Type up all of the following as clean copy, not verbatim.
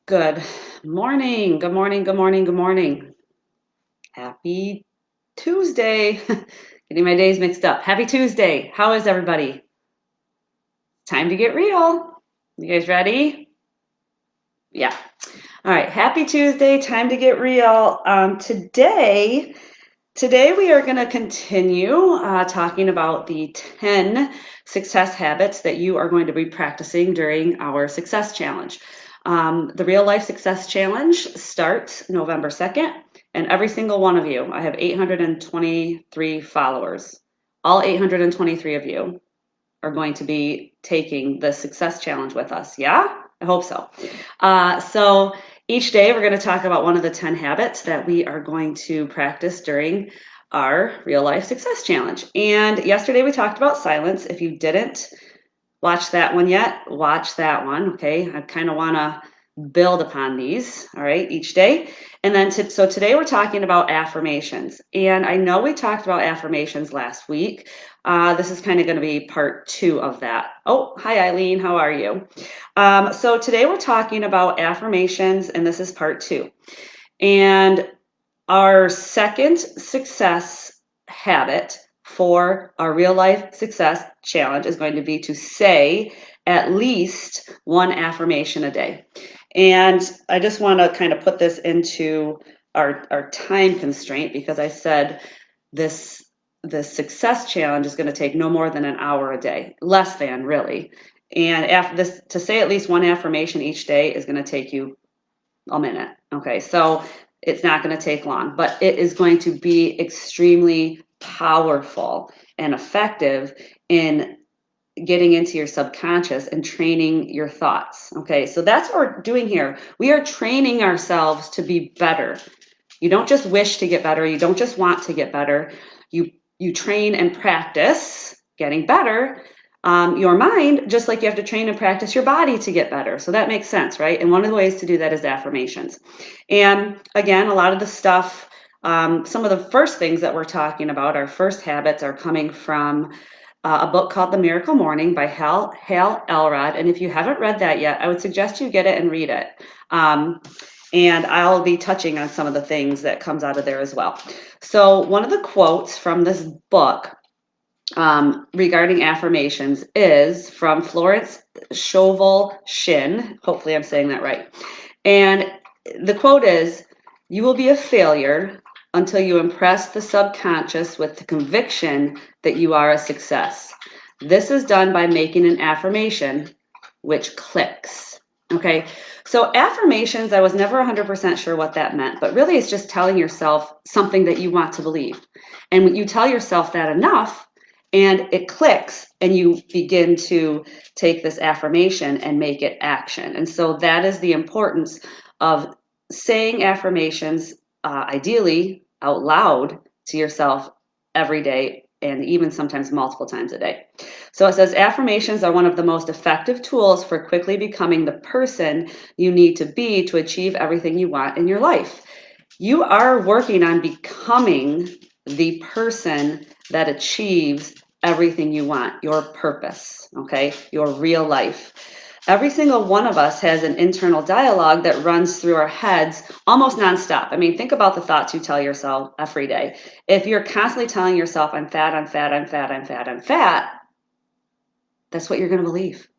Good morning. Good morning. Good morning. Good morning. Happy Tuesday. Getting my days mixed up. Happy Tuesday. How is everybody? Time to get real. You guys ready? Yeah. All right. Happy Tuesday. Time to get real. Today we are going to continue talking about the 10 success habits that you are going to be practicing during our success challenge. The Real Life Success Challenge starts November 2nd, and every single one of you, I have 823 followers. All 823 of you are going to be taking the success challenge with us. Yeah? I hope so. So each day we're going to talk about one of the 10 habits that we are going to practice during our real life success challenge. And yesterday we talked about silence. If you didn't watch that one yet, watch that one. Okay. I kind of want to build upon these, all right, each day. And then so today we're talking about affirmations. And I know we talked about affirmations last week. This is kind of going to be part 2 of that. Oh, hi, Eileen. How are you? So today we're talking about affirmations, and this is part 2. And our second success habit for our real life success challenge is going to be to say at least one affirmation a day. And I just want to kind of put this into our time constraint because I said this success challenge is going to take no more than an hour a day, less than really. And after this, to say at least one affirmation each day is going to take you a minute. Okay, so it's not going to take long, but it is going to be extremely powerful and effective in getting into your subconscious and training your thoughts. Okay, so that's what we're doing here. We are training ourselves to be better. You don't just wish to get better, you don't just want to get better. You train and practice getting better. Your mind, just like you have to train and practice your body to get better. So that makes sense, right? And one of the ways to do that is affirmations. And again, a lot of the stuff, some of the first things that we're talking about, our first habits, are coming from a book called The Miracle Morning by Hal Elrod. And if you haven't read that yet, I would suggest you get it and read it. And I'll be touching on some of the things that comes out of there as well. So one of the quotes from this book regarding affirmations is from Florence Scovel Shinn. Hopefully I'm saying that right. And the quote is, "You will be a failure until you impress the subconscious with the conviction that you are a success. This is done by making an affirmation which clicks." Okay, so affirmations, I was never 100% sure what that meant, but really it's just telling yourself something that you want to believe. And when you tell yourself that enough, and it clicks, and you begin to take this affirmation and make it action. And so that is the importance of saying affirmations, ideally out loud to yourself every day, and even sometimes multiple times a day. So it says affirmations are one of the most effective tools for quickly becoming the person you need to be to achieve everything you want in your life. You are working on becoming the person that achieves everything you want, your purpose, okay, your real life. Every single one of us has an internal dialogue that runs through our heads almost nonstop. I mean, think about the thoughts you tell yourself every day. If you're constantly telling yourself, I'm fat, I'm fat, I'm fat, I'm fat, I'm fat, that's what you're going to believe.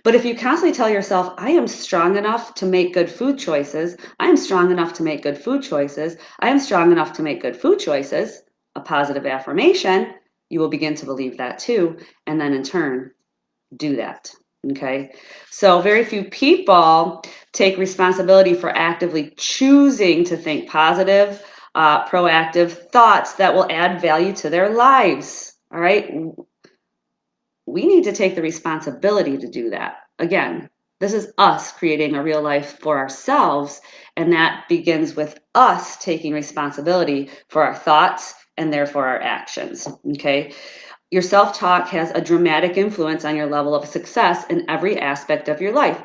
But if you constantly tell yourself, I am strong enough to make good food choices, I am strong enough to make good food choices, I am strong enough to make good food choices, a positive affirmation, you will begin to believe that too. And then in turn, do that. Okay. So very few people take responsibility for actively choosing to think positive, proactive thoughts that will add value to their lives. All right. We need to take the responsibility to do that. Again, this is us creating a real life for ourselves, and that begins with us taking responsibility for our thoughts and therefore our actions. Okay. Your self talk has a dramatic influence on your level of success in every aspect of your life.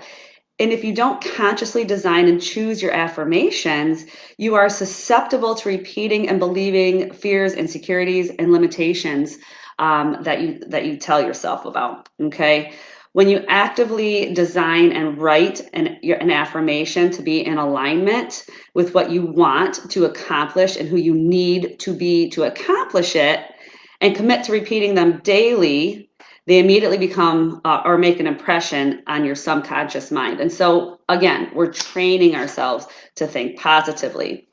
And if you don't consciously design and choose your affirmations, you are susceptible to repeating and believing fears, insecurities, and limitations that you tell yourself about. Okay. When you actively design and write an affirmation to be in alignment with what you want to accomplish and who you need to be to accomplish it, and commit to repeating them daily, they immediately become or make an impression on your subconscious mind. And so, again, we're training ourselves to think positively.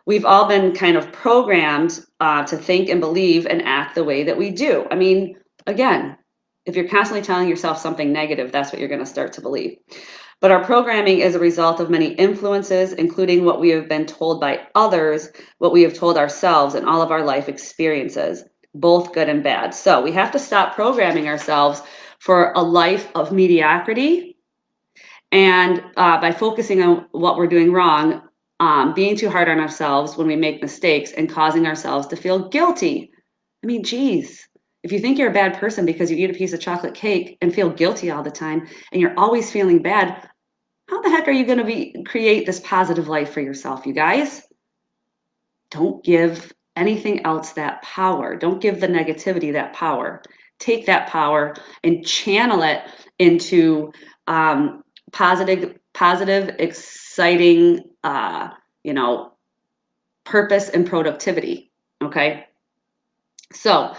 We've all been kind of programmed to think and believe and act the way that we do. I mean, again, if you're constantly telling yourself something negative, that's what you're going to start to believe. But our programming is a result of many influences, including what we have been told by others, what we have told ourselves, and all of our life experiences, both good and bad. So we have to stop programming ourselves for a life of mediocrity. And by focusing on what we're doing wrong, being too hard on ourselves when we make mistakes and causing ourselves to feel guilty. I mean, geez, if you think you're a bad person because you eat a piece of chocolate cake and feel guilty all the time and you're always feeling bad, how the heck are you going to create this positive life for yourself, you guys? Don't give anything else that power. Don't give the negativity that power. Take that power and channel it into positive, exciting, purpose and productivity. Okay. So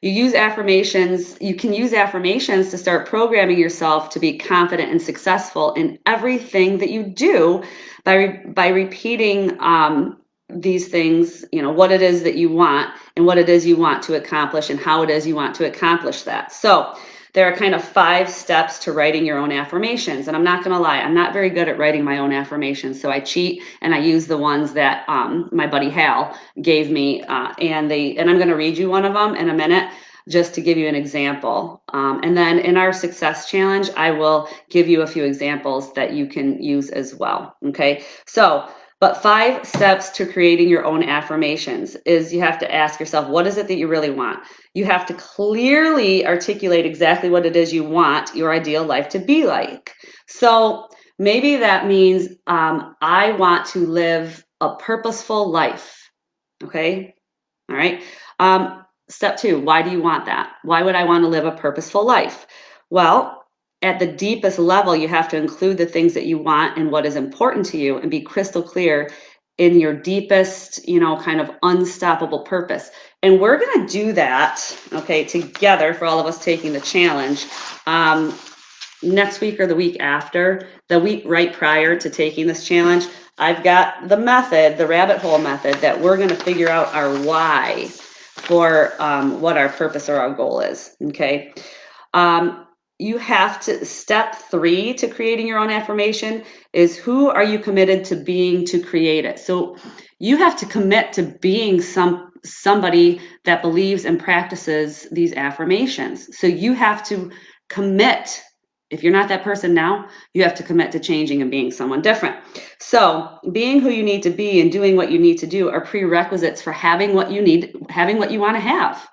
you can use affirmations to start programming yourself to be confident and successful in everything that you do by repeating these things, what it is that you want and what it is you want to accomplish and how it is you want to accomplish that. So there are kind of 5 steps to writing your own affirmations. And I'm not going to lie, I'm not very good at writing my own affirmations. So I cheat and I use the ones that my buddy Hal gave me. And I'm going to read you one of them in a minute just to give you an example. And then in our success challenge, I will give you a few examples that you can use as well. Okay. But 5 steps to creating your own affirmations is you have to ask yourself, what is it that you really want? You have to clearly articulate exactly what it is you want your ideal life to be like. So maybe that means I want to live a purposeful life. Okay. All right. Step 2, why do you want that? Why would I want to live a purposeful life? Well, at the deepest level, you have to include the things that you want and what is important to you and be crystal clear in your deepest, kind of unstoppable purpose. And we're going to do that, okay, together for all of us taking the challenge. Next week or the week after, the week right prior to taking this challenge, I've got the method, the rabbit hole method, that we're going to figure out our why for what our purpose or our goal is. Okay. You have to, step 3 to creating your own affirmation is, who are you committed to being to create it? So you have to commit to being somebody that believes and practices these affirmations. So you have to commit. If you're not that person now, you have to commit to changing and being someone different. So being who you need to be and doing what you need to do are prerequisites for having what you need, having what you want to have.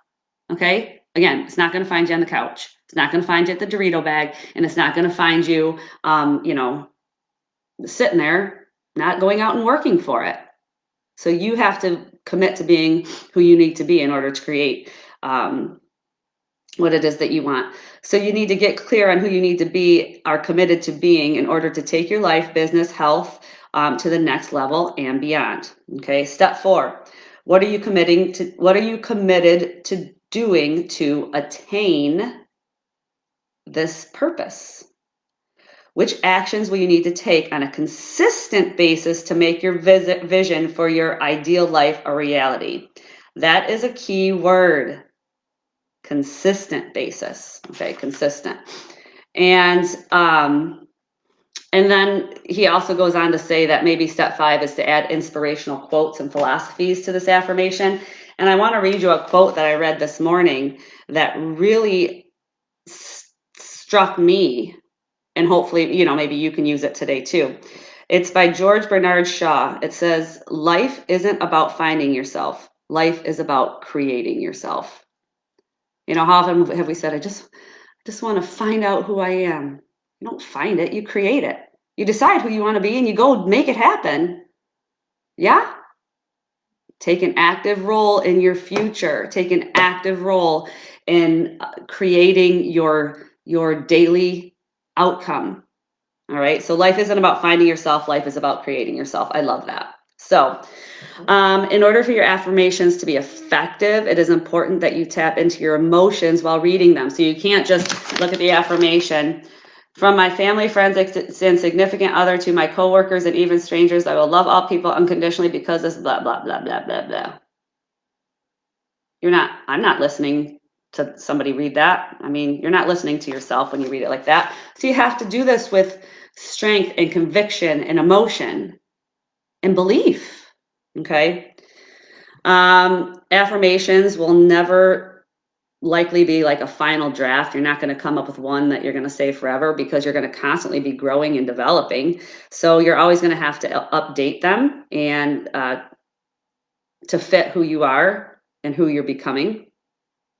Okay. Again, it's not going to find you on the couch. It's not going to find you at the Dorito bag, and it's not going to find you, sitting there, not going out and working for it. So you have to commit to being who you need to be in order to create what it is that you want. So you need to get clear on who you need to be, are committed to being, in order to take your life, business, health to the next level and beyond. Okay. Step 4. What are you committing to? What are you committed to doing to attain this purpose? Which actions will you need to take on a consistent basis to make your vision for your ideal life a reality? That is a key word. Consistent basis. Okay, consistent. And then he also goes on to say that maybe step 5 is to add inspirational quotes and philosophies to this affirmation. And I want to read you a quote that I read this morning that really struck me. And hopefully, maybe you can use it today too. It's by George Bernard Shaw. It says, life isn't about finding yourself. Life is about creating yourself. How often have we said, I just want to find out who I am? You don't find it, you create it. You decide who you want to be and you go make it happen. Yeah? Take an active role in your future. Take an active role in creating your your daily outcome. All right. So life isn't about finding yourself. Life is about creating yourself. I love that. So in order for your affirmations to be effective, it is important that you tap into your emotions while reading them. So you can't just look at the affirmation. From my family, friends, and significant other to my coworkers and even strangers, I will love all people unconditionally because this blah, blah, blah, blah, blah, blah. I'm not listening to somebody read that. I mean, you're not listening to yourself when you read it like that. So you have to do this with strength and conviction and emotion and belief. Okay. Affirmations will never likely be like a final draft. You're not going to come up with one that you're going to say forever because you're going to constantly be growing and developing. So you're always going to have to update them and to fit who you are and who you're becoming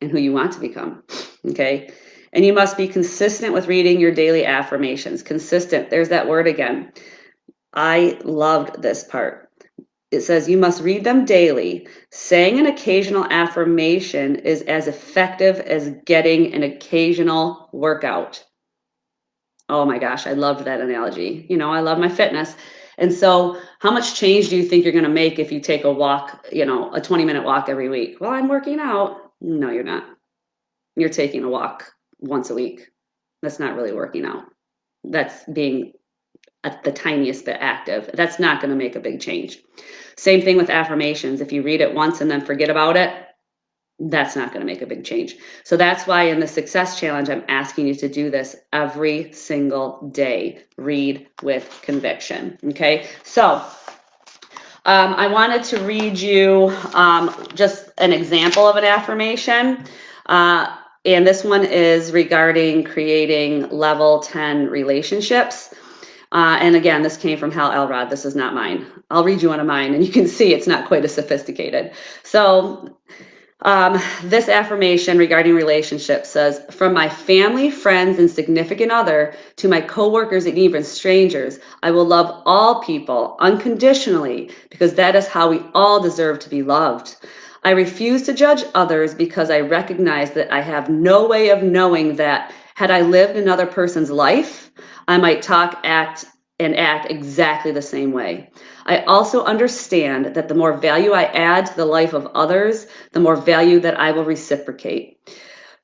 and who you want to become. Okay. And you must be consistent with reading your daily affirmations. Consistent. There's that word again. I loved this part. It says you must read them daily. Saying an occasional affirmation is as effective as getting an occasional workout. Oh my gosh, I loved that analogy. You know, I love my fitness. And so how much change do you think you're going to make if you take a walk, a 20-minute walk every week? Well, I'm working out. No, you're not. You're taking a walk once a week. That's not really working out. That's being at the tiniest bit active. That's not going to make a big change. Same thing with affirmations. If you read it once and then forget about it, that's not going to make a big change. So that's why in the success challenge, I'm asking you to do this every single day. Read with conviction. Okay. So I wanted to read you just an example of an affirmation. And this one is regarding creating level 10 relationships. And again, this came from Hal Elrod. This is not mine. I'll read you one of mine, and you can see it's not quite as sophisticated. So this affirmation regarding relationships says, from my family, friends, and significant other to my coworkers and even strangers, I will love all people unconditionally because that is how we all deserve to be loved. I refuse to judge others because I recognize that I have no way of knowing that had I lived another person's life, I might talk, act, and act exactly the same way. I also understand that the more value I add to the life of others, the more value that I will reciprocate.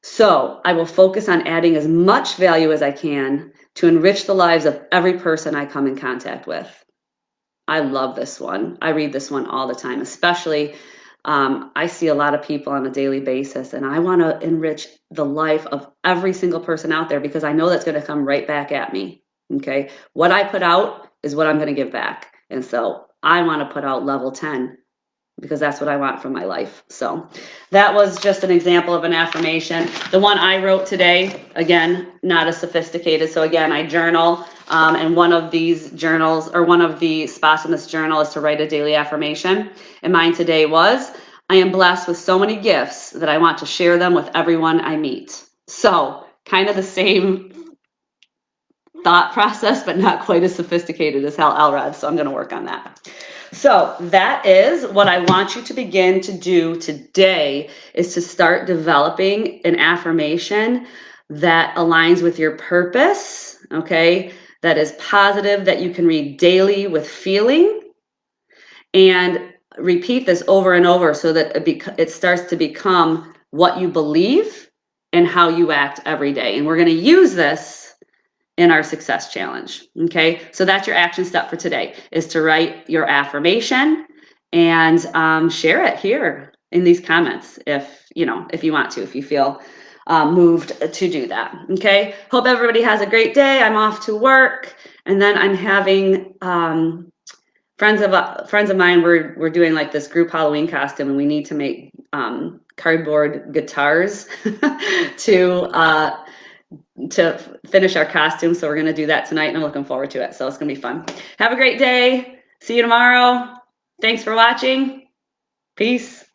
So I will focus on adding as much value as I can to enrich the lives of every person I come in contact with. I love this one. I read this one all the time, especially I see a lot of people on a daily basis, and I want to enrich the life of every single person out there because I know that's going to come right back at me. Okay. What I put out is what I'm going to give back. And so I want to put out level 10 because that's what I want from my life. So that was just an example of an affirmation. The one I wrote today, again, not as sophisticated. So again, I journal, and one of these journals or one of the spots in this journal is to write a daily affirmation. And mine today was, I am blessed with so many gifts that I want to share them with everyone I meet. So kind of the same thought process, but not quite as sophisticated as Hal Elrod. So I'm going to work on that. So that is what I want you to begin to do today, is to start developing an affirmation that aligns with your purpose, okay, that is positive, that you can read daily with feeling, and repeat this over and over so that it starts to become what you believe and how you act every day. And we're going to use this in our success challenge. Okay. So that's your action step for today, is to write your affirmation and share it here in these comments if you want to, if you feel moved to do that. Okay. Hope everybody has a great day. I'm off to work, and then I'm having friends of mine. We're doing like this group Halloween costume, and we need to make cardboard guitars to finish our costume. So we're going to do that tonight, and I'm looking forward to it. So it's going to be fun. Have a great day. See you tomorrow. Thanks for watching. Peace.